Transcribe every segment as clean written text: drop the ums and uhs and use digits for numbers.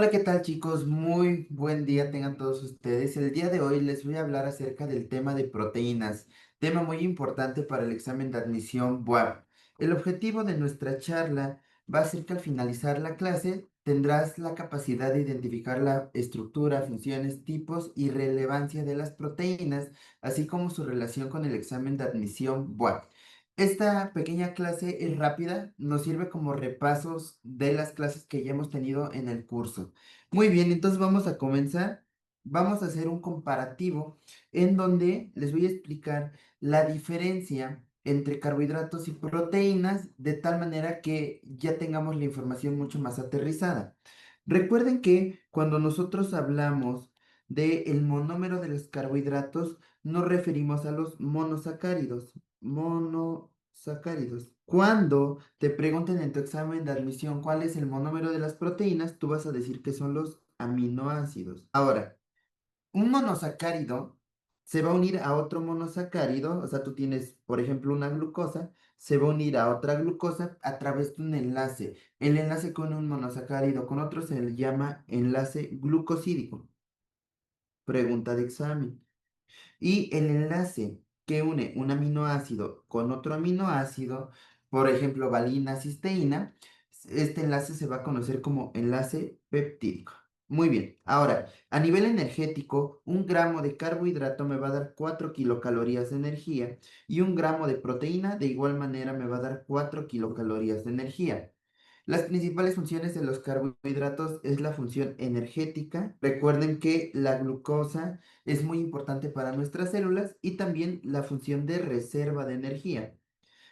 Hola, ¿qué tal chicos? Muy buen día tengan todos ustedes. El día de hoy les voy a hablar acerca del tema de proteínas, tema muy importante para el examen de admisión BUAP. El objetivo de nuestra charla va a ser que al finalizar la clase tendrás la capacidad de identificar la estructura, funciones, tipos y relevancia de las proteínas, así como su relación con el examen de admisión BUAP. Esta pequeña clase es rápida, nos sirve como repasos de las clases que ya hemos tenido en el curso. Muy bien, entonces vamos a comenzar. Vamos a hacer un comparativo en donde les voy a explicar la diferencia entre carbohidratos y proteínas de tal manera que ya tengamos la información mucho más aterrizada. Recuerden que cuando nosotros hablamos del monómero de los carbohidratos, nos referimos a los monosacáridos. Monosacáridos. Cuando te pregunten en tu examen de admisión cuál es el monómero de las proteínas, tú vas a decir que son los aminoácidos. Ahora, un monosacárido se va a unir a otro monosacárido, o sea, tú tienes, por ejemplo, una glucosa, se va a unir a otra glucosa a través de un enlace. El enlace con un monosacárido con otro se le llama enlace glucosídico. Pregunta de examen. Y el enlace que une un aminoácido con otro aminoácido, por ejemplo, valina, cisteína, este enlace se va a conocer como enlace peptídico. Muy bien, ahora, a nivel energético, un gramo de carbohidrato me va a dar 4 kilocalorías de energía y un gramo de proteína de igual manera me va a dar 4 kilocalorías de energía. Las principales funciones de los carbohidratos es la función energética. Recuerden que la glucosa es muy importante para nuestras células y también la función de reserva de energía.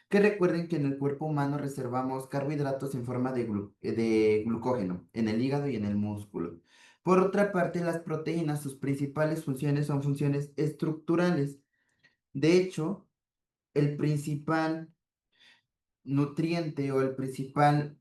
Que recuerden que en el cuerpo humano reservamos carbohidratos en forma de glucógeno, en el hígado y en el músculo. Por otra parte, las proteínas, sus principales funciones son funciones estructurales. De hecho, el principal nutriente o la principal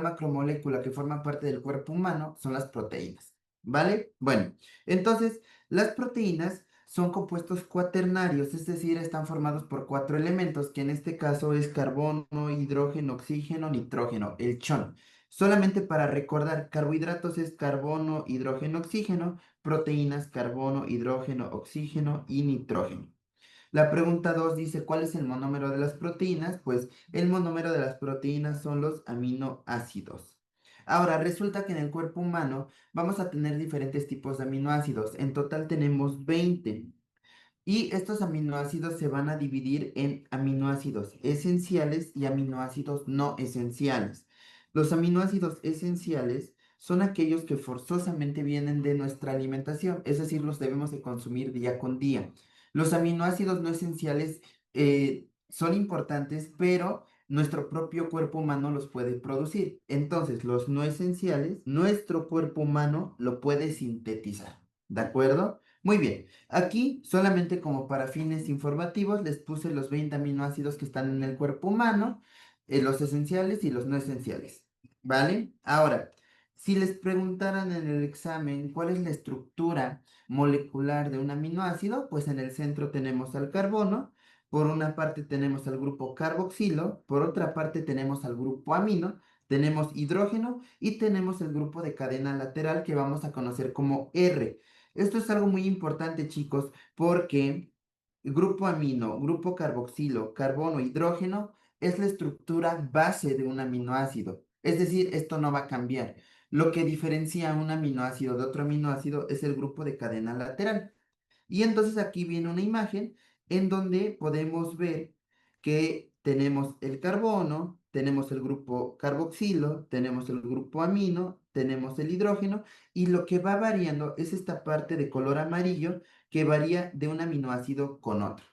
macromolécula que forma parte del cuerpo humano son las proteínas, ¿vale? Bueno, entonces las proteínas son compuestos cuaternarios, es decir, están formados por cuatro elementos, que en este caso es carbono, hidrógeno, oxígeno, nitrógeno, el chon. Solamente para recordar, carbohidratos es carbono, hidrógeno, oxígeno, proteínas, carbono, hidrógeno, oxígeno y nitrógeno. La pregunta 2 dice, ¿cuál es el monómero de las proteínas? Pues el monómero de las proteínas son los aminoácidos. Ahora, resulta que en el cuerpo humano vamos a tener diferentes tipos de aminoácidos. En total tenemos 20. Y estos aminoácidos se van a dividir en aminoácidos esenciales y aminoácidos no esenciales. Los aminoácidos esenciales son aquellos que forzosamente vienen de nuestra alimentación, es decir, los debemos de consumir día con día. Los aminoácidos no esenciales son importantes, pero nuestro propio cuerpo humano los puede producir. Entonces, los no esenciales, nuestro cuerpo humano lo puede sintetizar. ¿De acuerdo? Muy bien. Aquí, solamente como para fines informativos, les puse los 20 aminoácidos que están en el cuerpo humano, los esenciales y los no esenciales. ¿Vale? Ahora, si les preguntaran en el examen cuál es la estructura molecular de un aminoácido, pues en el centro tenemos al carbono, por una parte tenemos al grupo carboxilo, por otra parte tenemos al grupo amino, tenemos hidrógeno y tenemos el grupo de cadena lateral que vamos a conocer como R. Esto es algo muy importante, chicos, porque grupo amino, grupo carboxilo, carbono, hidrógeno es la estructura base de un aminoácido. Es decir, esto no va a cambiar. Lo que diferencia un aminoácido de otro aminoácido es el grupo de cadena lateral. Y entonces aquí viene una imagen en donde podemos ver que tenemos el carbono, tenemos el grupo carboxilo, tenemos el grupo amino, tenemos el hidrógeno y lo que va variando es esta parte de color amarillo que varía de un aminoácido con otro.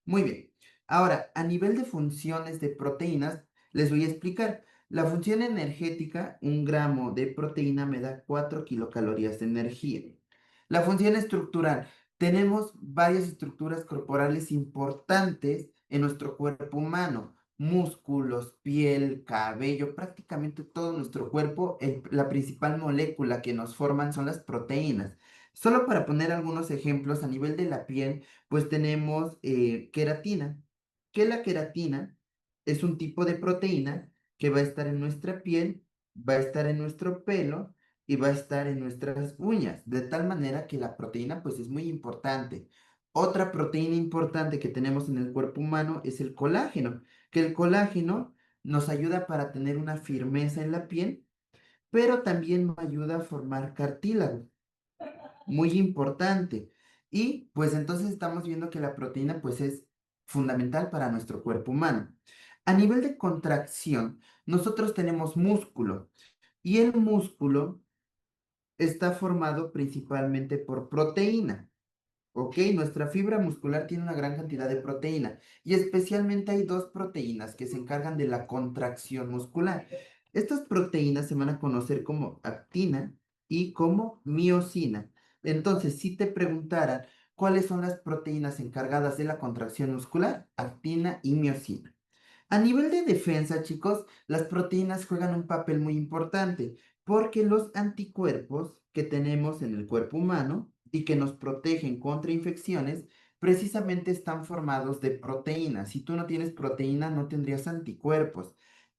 Muy bien. Ahora, a nivel de funciones de proteínas, les voy a explicar. La función energética, un gramo de proteína me da 4 kilocalorías de energía. La función estructural, tenemos varias estructuras corporales importantes en nuestro cuerpo humano. Músculos, piel, cabello, prácticamente todo nuestro cuerpo, la principal molécula que nos forman son las proteínas. Solo para poner algunos ejemplos a nivel de la piel, pues tenemos queratina, que la queratina es un tipo de proteína que va a estar en nuestra piel, va a estar en nuestro pelo y va a estar en nuestras uñas, de tal manera que la proteína pues es muy importante. Otra proteína importante que tenemos en el cuerpo humano es el colágeno, que el colágeno nos ayuda para tener una firmeza en la piel, pero también nos ayuda a formar cartílago, muy importante. Y pues entonces estamos viendo que la proteína pues es fundamental para nuestro cuerpo humano. A nivel de contracción, nosotros tenemos músculo y el músculo está formado principalmente por proteína. ¿Ok? Nuestra fibra muscular tiene una gran cantidad de proteína y especialmente hay dos proteínas que se encargan de la contracción muscular. Estas proteínas se van a conocer como actina y como miosina. Entonces, si te preguntaran cuáles son las proteínas encargadas de la contracción muscular, actina y miosina. A nivel de defensa, chicos, las proteínas juegan un papel muy importante porque los anticuerpos que tenemos en el cuerpo humano y que nos protegen contra infecciones, precisamente están formados de proteínas. Si tú no tienes proteína, no tendrías anticuerpos.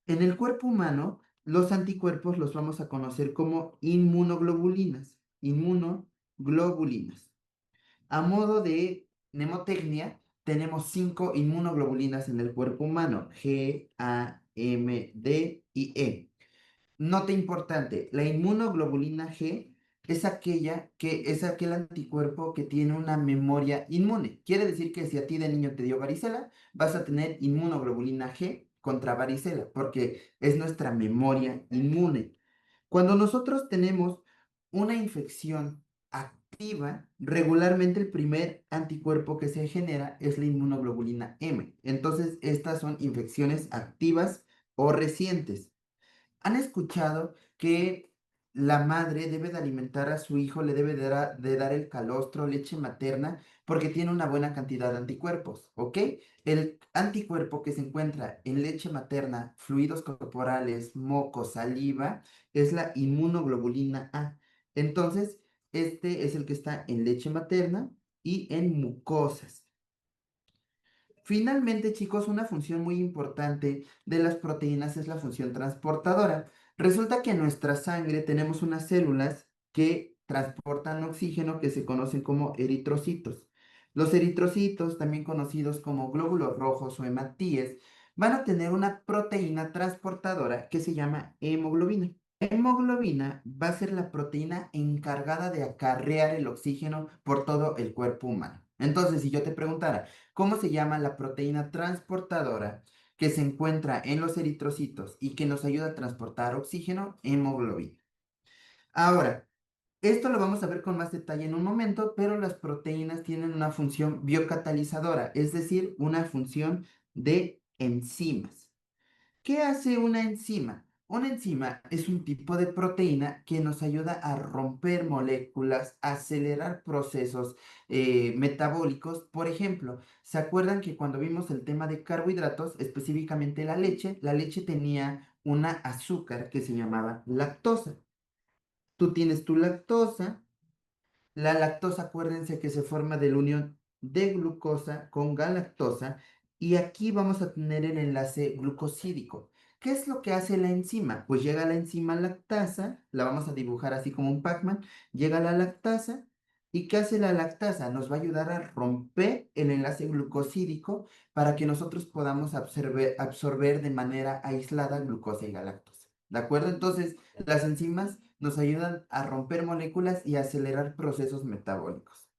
En el cuerpo humano, los anticuerpos los vamos a conocer como inmunoglobulinas. Inmunoglobulinas. A modo de mnemotecnia, tenemos 5 inmunoglobulinas en el cuerpo humano: G, A, M, D y E. Nota importante, la inmunoglobulina G es aquel anticuerpo que tiene una memoria inmune. Quiere decir que si a ti de niño te dio varicela, vas a tener inmunoglobulina G contra varicela, porque es nuestra memoria inmune. Cuando nosotros tenemos una infección activa, regularmente el primer anticuerpo que se genera es la inmunoglobulina M. Entonces, estas son infecciones activas o recientes. ¿Han escuchado que la madre debe de alimentar a su hijo, le debe de dar el calostro, leche materna, porque tiene una buena cantidad de anticuerpos? ¿Ok? El anticuerpo que se encuentra en leche materna, fluidos corporales, moco, saliva, es la inmunoglobulina A. Entonces, este es el que está en leche materna y en mucosas. Finalmente, chicos, una función muy importante de las proteínas es la función transportadora. Resulta que en nuestra sangre tenemos unas células que transportan oxígeno que se conocen como eritrocitos. Los eritrocitos, también conocidos como glóbulos rojos o hematíes, van a tener una proteína transportadora que se llama hemoglobina. Hemoglobina va a ser la proteína encargada de acarrear el oxígeno por todo el cuerpo humano. Entonces, si yo te preguntara, ¿cómo se llama la proteína transportadora que se encuentra en los eritrocitos y que nos ayuda a transportar oxígeno? Hemoglobina. Ahora, esto lo vamos a ver con más detalle en un momento, pero las proteínas tienen una función biocatalizadora, es decir, una función de enzimas. ¿Qué hace una enzima? Una enzima es un tipo de proteína que nos ayuda a romper moléculas, a acelerar procesos metabólicos. Por ejemplo, ¿se acuerdan que cuando vimos el tema de carbohidratos, específicamente la leche tenía una azúcar que se llamaba lactosa? Tú tienes tu lactosa. La lactosa, acuérdense que se forma de la unión de glucosa con galactosa y aquí vamos a tener el enlace glucosídico. ¿Qué es lo que hace la enzima? Pues llega la enzima lactasa, la vamos a dibujar así como un Pac-Man, llega la lactasa y ¿qué hace la lactasa? Nos va a ayudar a romper el enlace glucosídico para que nosotros podamos absorber de manera aislada glucosa y galactosa. ¿De acuerdo? Entonces, las enzimas nos ayudan a romper moléculas y a acelerar procesos metabólicos.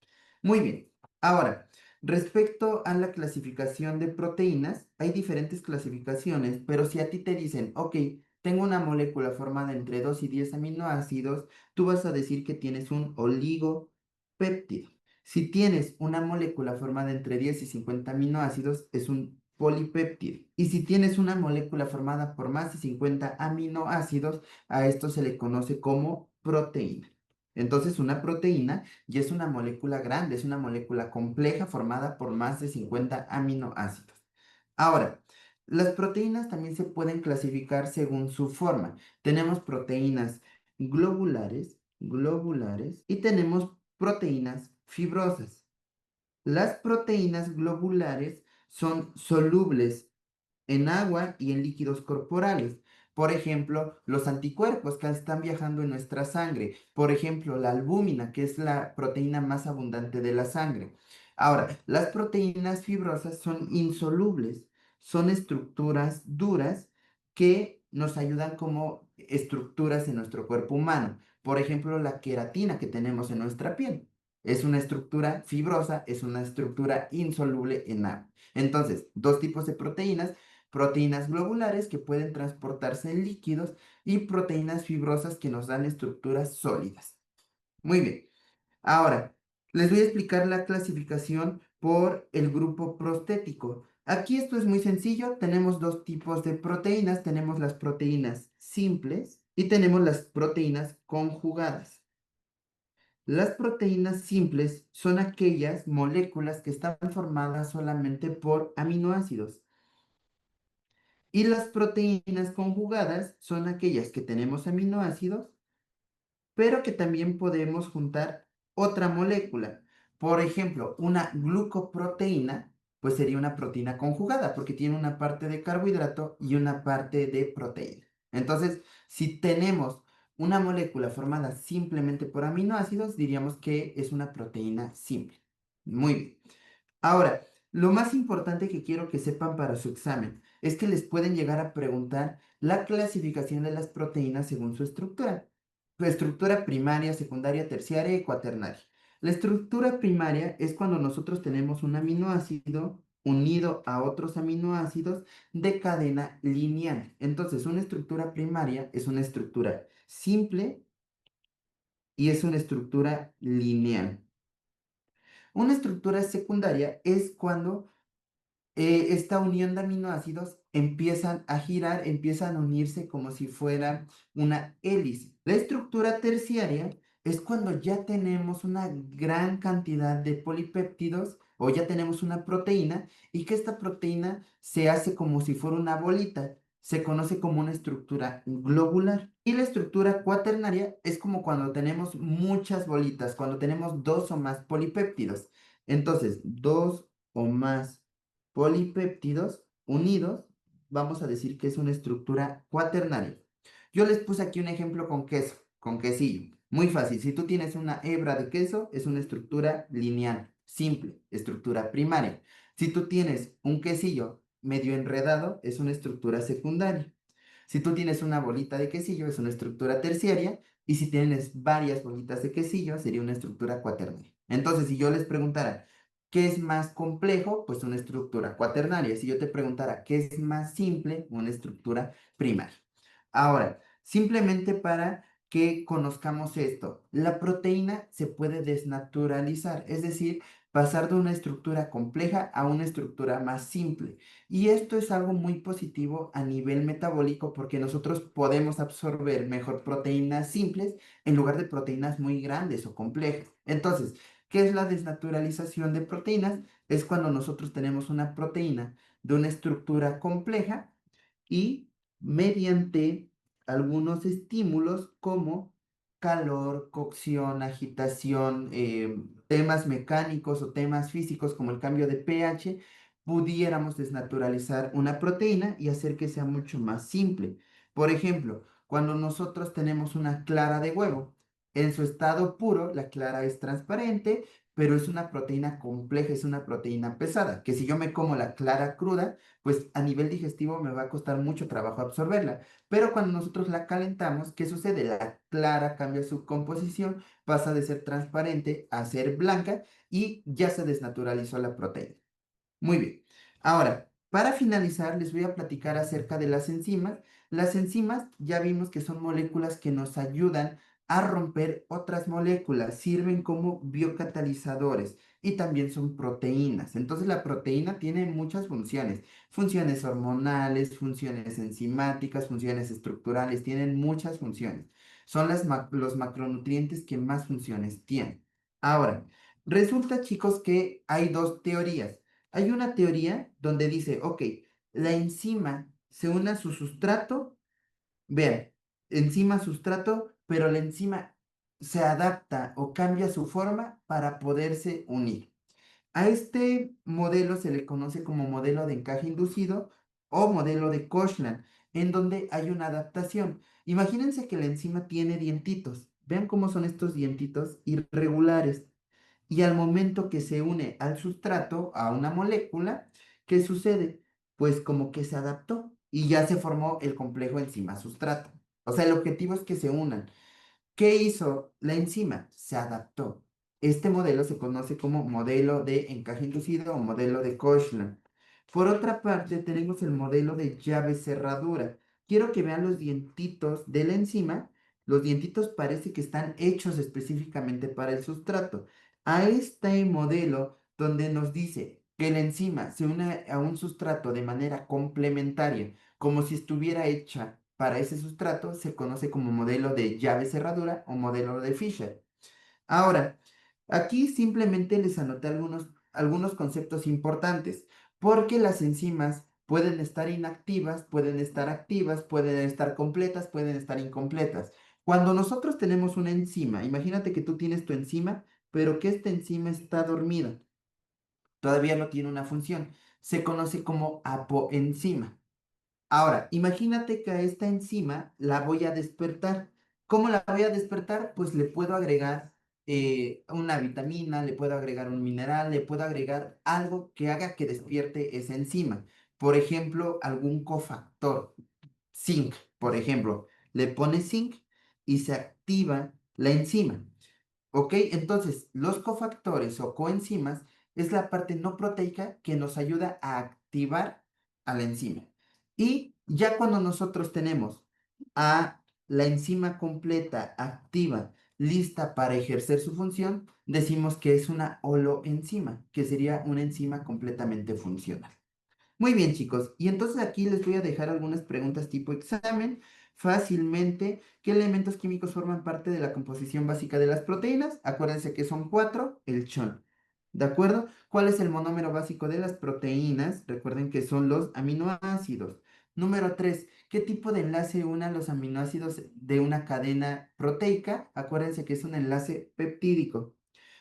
Muy bien. Ahora, respecto a la clasificación de proteínas, hay diferentes clasificaciones, pero si a ti te dicen, ok, tengo una molécula formada entre 2 y 10 aminoácidos, tú vas a decir que tienes un oligopéptido. Si tienes una molécula formada entre 10 y 50 aminoácidos, es un polipéptido. Y si tienes una molécula formada por más de 50 aminoácidos, a esto se le conoce como proteína. Entonces, una proteína ya es una molécula grande, es una molécula compleja formada por más de 50 aminoácidos. Ahora, las proteínas también se pueden clasificar según su forma. Tenemos proteínas globulares y tenemos proteínas fibrosas. Las proteínas globulares son solubles en agua y en líquidos corporales. Por ejemplo, los anticuerpos que están viajando en nuestra sangre. Por ejemplo, la albúmina, que es la proteína más abundante de la sangre. Ahora, las proteínas fibrosas son insolubles, son estructuras duras que nos ayudan como estructuras en nuestro cuerpo humano. Por ejemplo, la queratina que tenemos en nuestra piel. Es una estructura fibrosa, es una estructura insoluble en agua. Entonces, dos tipos de proteínas: proteínas globulares que pueden transportarse en líquidos y proteínas fibrosas que nos dan estructuras sólidas. Muy bien. Ahora, les voy a explicar la clasificación por el grupo prostético. Aquí esto es muy sencillo. Tenemos dos tipos de proteínas. Tenemos las proteínas simples y tenemos las proteínas conjugadas. Las proteínas simples son aquellas moléculas que están formadas solamente por aminoácidos. Y las proteínas conjugadas son aquellas que tenemos aminoácidos, pero que también podemos juntar otra molécula. Por ejemplo, una glucoproteína, pues sería una proteína conjugada, porque tiene una parte de carbohidrato y una parte de proteína. Entonces, si tenemos una molécula formada simplemente por aminoácidos, diríamos que es una proteína simple. Muy bien. Ahora, lo más importante que quiero que sepan para su examen es que les pueden llegar a preguntar la clasificación de las proteínas según su estructura primaria, secundaria, terciaria y cuaternaria. La estructura primaria es cuando nosotros tenemos un aminoácido unido a otros aminoácidos de cadena lineal. Entonces, una estructura primaria es una estructura simple y es una estructura lineal. Una estructura secundaria es cuando esta unión de aminoácidos empiezan a girar, empiezan a unirse como si fuera una hélice. La estructura terciaria es cuando ya tenemos una gran cantidad de polipéptidos o ya tenemos una proteína y que esta proteína se hace como si fuera una bolita. Se conoce como una estructura globular. Y la estructura cuaternaria es como cuando tenemos muchas bolitas, cuando tenemos dos o más polipéptidos. Entonces, dos o más polipéptidos unidos, vamos a decir que es una estructura cuaternaria. Yo les puse aquí un ejemplo con queso, con quesillo. Muy fácil. Si tú tienes una hebra de queso, es una estructura lineal, simple, estructura primaria. Si tú tienes un quesillo medio enredado, es una estructura secundaria. Si tú tienes una bolita de quesillo, es una estructura terciaria. Y si tienes varias bolitas de quesillo, sería una estructura cuaternaria. Entonces, si yo les preguntara, ¿qué es más complejo? Pues una estructura cuaternaria. Si yo te preguntara, ¿qué es más simple? Una estructura primaria. Ahora, simplemente para que conozcamos esto, la proteína se puede desnaturalizar, es decir, pasar de una estructura compleja a una estructura más simple. Y esto es algo muy positivo a nivel metabólico porque nosotros podemos absorber mejor proteínas simples en lugar de proteínas muy grandes o complejas. Entonces, ¿qué es la desnaturalización de proteínas? Es cuando nosotros tenemos una proteína de una estructura compleja y mediante algunos estímulos como calor, cocción, agitación, temas mecánicos o temas físicos como el cambio de pH, pudiéramos desnaturalizar una proteína y hacer que sea mucho más simple. Por ejemplo, cuando nosotros tenemos una clara de huevo, en su estado puro, la clara es transparente, pero es una proteína compleja, es una proteína pesada, que si yo me como la clara cruda, pues a nivel digestivo me va a costar mucho trabajo absorberla. Pero cuando nosotros la calentamos, ¿qué sucede? La clara cambia su composición, pasa de ser transparente a ser blanca y ya se desnaturalizó la proteína. Muy bien. Ahora, para finalizar, les voy a platicar acerca de las enzimas. Las enzimas ya vimos que son moléculas que nos ayudan a romper otras moléculas, sirven como biocatalizadores y también son proteínas. Entonces la proteína tiene muchas funciones, funciones hormonales, funciones enzimáticas, funciones estructurales, tienen muchas funciones. Son los macronutrientes que más funciones tienen. Ahora, resulta, chicos, que hay dos teorías. Hay una teoría donde dice, ok, la enzima se une a su sustrato, vean, enzima sustrato, pero la enzima se adapta o cambia su forma para poderse unir. A este modelo se le conoce como modelo de encaje inducido o modelo de Koshland. en donde hay una adaptación. Imagínense que la enzima tiene dientitos. Vean cómo son estos dientitos irregulares. Y al momento que se une al sustrato, a una molécula, ¿qué sucede? Pues como que se adaptó y ya se formó el complejo enzima-sustrato. O sea, el objetivo es que se unan. ¿Qué hizo la enzima? Se adaptó. Este modelo se conoce como modelo de encaje inducido o modelo de Koshland. Por otra parte, tenemos el modelo de llave cerradura. Quiero que vean los dientitos de la enzima. Los dientitos parece que están hechos específicamente para el sustrato. A este modelo donde nos dice que la enzima se une a un sustrato de manera complementaria, como si estuviera hecha para ese sustrato, se conoce como modelo de llave cerradura o modelo de Fisher. Ahora, aquí simplemente les anoté algunos conceptos importantes, porque las enzimas pueden estar inactivas, pueden estar activas, pueden estar completas, pueden estar incompletas. Cuando nosotros tenemos una enzima, imagínate que tú tienes tu enzima, pero que esta enzima está dormida, todavía no tiene una función, se conoce como apoenzima. Ahora, imagínate que a esta enzima la voy a despertar. ¿Cómo la voy a despertar? Pues le puedo agregar una vitamina, le puedo agregar un mineral, le puedo agregar algo que haga que despierte esa enzima. Por ejemplo, algún cofactor, zinc, por ejemplo. Le pones zinc y se activa la enzima. ¿Ok? Entonces, los cofactores o coenzimas es la parte no proteica que nos ayuda a activar a la enzima. Y ya cuando nosotros tenemos a la enzima completa, activa, lista para ejercer su función, decimos que es una holoenzima, que sería una enzima completamente funcional. Muy bien, chicos. Y entonces aquí les voy a dejar algunas preguntas tipo examen. Fácilmente, ¿qué elementos químicos forman parte de la composición básica de las proteínas? Acuérdense que son cuatro, el chon. ¿De acuerdo? ¿Cuál es el monómero básico de las proteínas? Recuerden que son los aminoácidos. Número 3. ¿Qué tipo de enlace une a los aminoácidos de una cadena proteica? Acuérdense que es un enlace peptídico.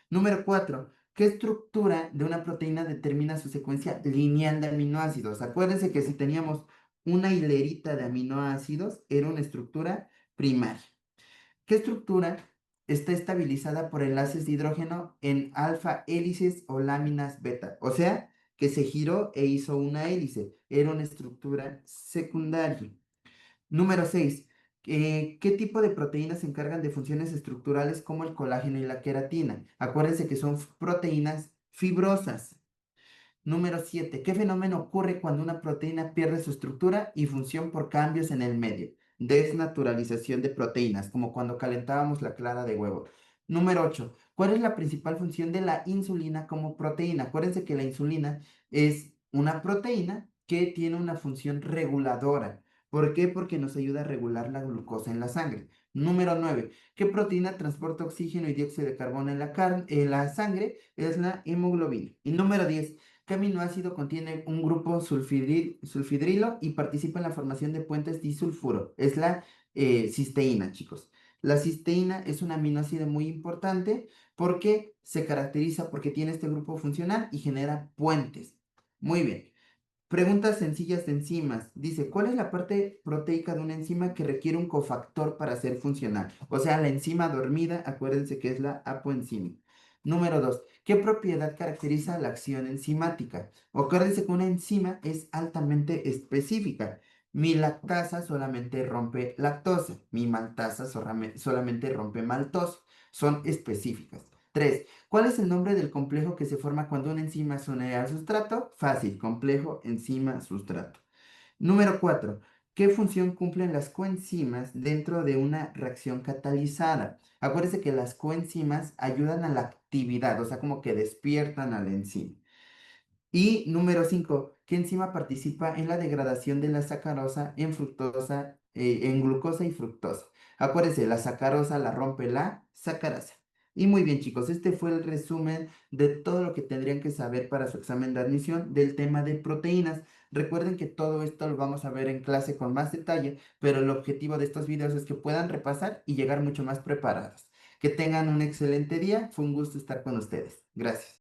Número 4. ¿Qué estructura de una proteína determina su secuencia lineal de aminoácidos? Acuérdense que si teníamos una hilerita de aminoácidos, era una estructura primaria. ¿Qué estructura está estabilizada por enlaces de hidrógeno en alfa hélices o láminas beta? O sea, que se giró e hizo una hélice. Era una estructura secundaria. Número 6. ¿Qué tipo de proteínas se encargan de funciones estructurales como el colágeno y la queratina? Acuérdense que son proteínas fibrosas. Número 7. ¿Qué fenómeno ocurre cuando una proteína pierde su estructura y función por cambios en el medio? Desnaturalización de proteínas, como cuando calentábamos la clara de huevo. Número 8. ¿Cuál es la principal función de la insulina como proteína? Acuérdense que la insulina es una proteína que tiene una función reguladora. ¿Por qué? Porque nos ayuda a regular la glucosa en la sangre. Número 9. ¿Qué proteína transporta oxígeno y dióxido de carbono en la sangre? Es la hemoglobina. Y número 10. ¿Qué aminoácido contiene un grupo sulfidrilo y participa en la formación de puentes disulfuro? Es la cisteína, chicos. La cisteína es un aminoácido muy importante porque se caracteriza porque tiene este grupo funcional y genera puentes. Muy bien. Preguntas sencillas de enzimas. Dice, ¿cuál es la parte proteica de una enzima que requiere un cofactor para ser funcional? O sea, la enzima dormida, acuérdense que es la apoenzima. Número 2. ¿Qué propiedad caracteriza la acción enzimática? Acuérdense que una enzima es altamente específica. Mi lactasa solamente rompe lactosa. Mi maltasa solamente rompe maltosa. Son específicas. 3. ¿Cuál es el nombre del complejo que se forma cuando una enzima se une al sustrato? Fácil, complejo enzima-sustrato. Número 4. ¿Qué función cumplen las coenzimas dentro de una reacción catalizada? Acuérdense que las coenzimas ayudan a la actividad, o sea, como que despiertan a la enzima. Y número 5, ¿qué enzima participa en la degradación de la sacarosa en fructosa, en glucosa y fructosa? Acuérdense, la sacarosa la rompe la sacarasa. Y muy bien, chicos, este fue el resumen de todo lo que tendrían que saber para su examen de admisión del tema de proteínas. Recuerden que todo esto lo vamos a ver en clase con más detalle, pero el objetivo de estos videos es que puedan repasar y llegar mucho más preparados. Que tengan un excelente día. Fue un gusto estar con ustedes. Gracias.